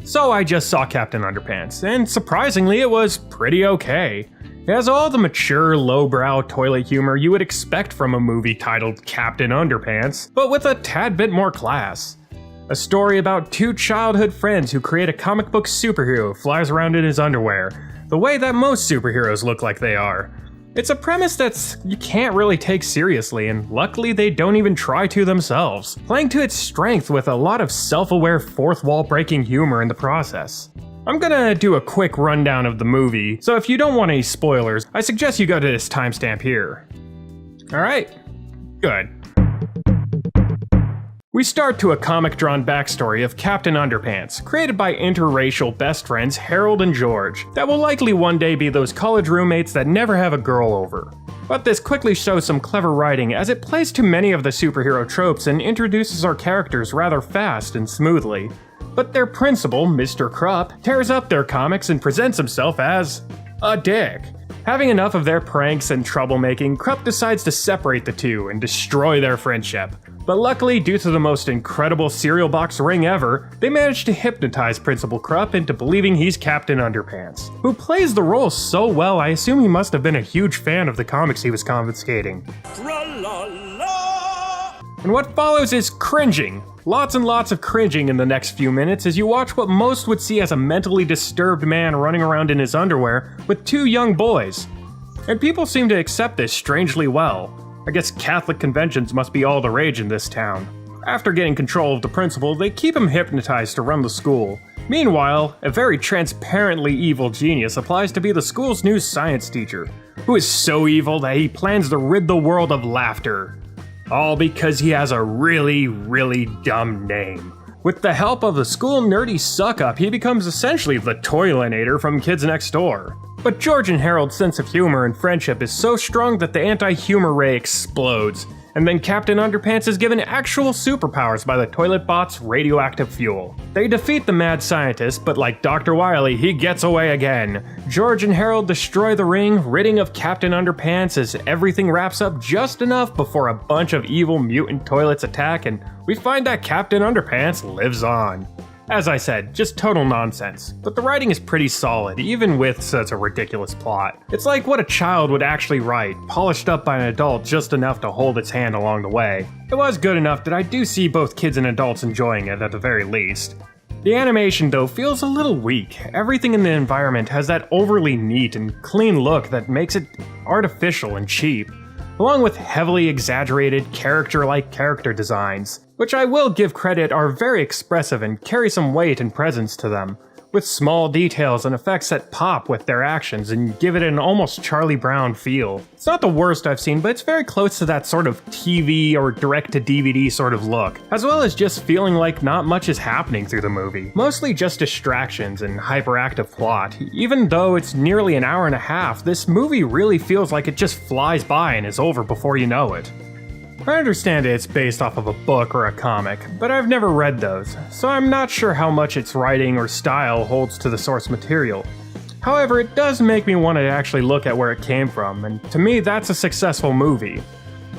So I just saw Captain Underpants, and surprisingly it was pretty okay. It has all the mature, lowbrow toilet humor you would expect from a movie titled Captain Underpants, but with a tad bit more class. A story about two childhood friends who create a comic book superhero who flies around in his underwear, the way that most superheroes look like they are. It's a premise you can't really take seriously, and luckily they don't even try to themselves, playing to its strength with a lot of self-aware fourth wall breaking humor in the process. I'm gonna do a quick rundown of the movie, so if you don't want any spoilers, I suggest you go to this timestamp here. Alright, good. We start to a comic-drawn backstory of Captain Underpants, created by interracial best friends Harold and George, that will likely one day be those college roommates that never have a girl over. But this quickly shows some clever writing as it plays to many of the superhero tropes and introduces our characters rather fast and smoothly. But their principal, Mr. Krupp, tears up their comics and presents himself as a dick. Having enough of their pranks and troublemaking, Krupp decides to separate the two and destroy their friendship. But luckily, due to the most incredible cereal box ring ever, they manage to hypnotize Principal Krupp into believing he's Captain Underpants, who plays the role so well I assume he must have been a huge fan of the comics he was confiscating. And what follows is cringing. Lots and lots of cringing in the next few minutes as you watch what most would see as a mentally disturbed man running around in his underwear with two young boys. And people seem to accept this strangely well. I guess Catholic conventions must be all the rage in this town. After getting control of the principal, they keep him hypnotized to run the school. Meanwhile, a very transparently evil genius applies to be the school's new science teacher, who is so evil that he plans to rid the world of laughter. All because he has a really, really dumb name. With the help of the school nerdy suck-up, he becomes essentially the Toylinator from Kids Next Door. But George and Harold's sense of humor and friendship is so strong that the anti-humor ray explodes, and then Captain Underpants is given actual superpowers by the toilet bot's radioactive fuel. They defeat the mad scientist, but like Dr. Wily, he gets away again. George and Harold destroy the ring, ridding of Captain Underpants as everything wraps up just enough before a bunch of evil mutant toilets attack, and we find that Captain Underpants lives on. As I said, just total nonsense, but the writing is pretty solid, even with such a ridiculous plot. It's like what a child would actually write, polished up by an adult just enough to hold its hand along the way. It was good enough that I do see both kids and adults enjoying it at the very least. The animation, though, feels a little weak. Everything in the environment has that overly neat and clean look that makes it artificial and cheap, along with heavily exaggerated character-like character designs, which I will give credit are very expressive and carry some weight and presence to them, with small details and effects that pop with their actions and give it an almost Charlie Brown feel. It's not the worst I've seen, but it's very close to that sort of TV or direct-to-DVD sort of look, as well as just feeling like not much is happening through the movie. Mostly just distractions and hyperactive plot. Even though it's nearly an hour and a half, this movie really feels like it just flies by and is over before you know it. I understand it's based off of a book or a comic, but I've never read those, so I'm not sure how much its writing or style holds to the source material. However, it does make me want to actually look at where it came from, and to me that's a successful movie.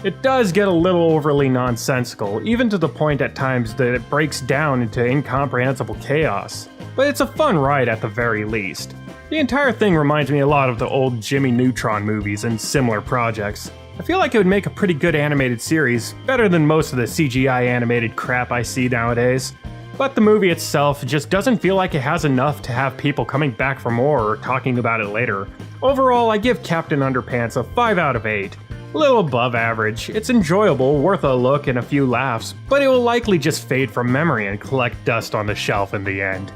It does get a little overly nonsensical, even to the point at times that it breaks down into incomprehensible chaos, but it's a fun ride at the very least. The entire thing reminds me a lot of the old Jimmy Neutron movies and similar projects. I feel like it would make a pretty good animated series, better than most of the CGI animated crap I see nowadays. But the movie itself just doesn't feel like it has enough to have people coming back for more or talking about it later. Overall, I give Captain Underpants a 5 out of 8. A little above average, it's enjoyable, worth a look and a few laughs, but it will likely just fade from memory and collect dust on the shelf in the end.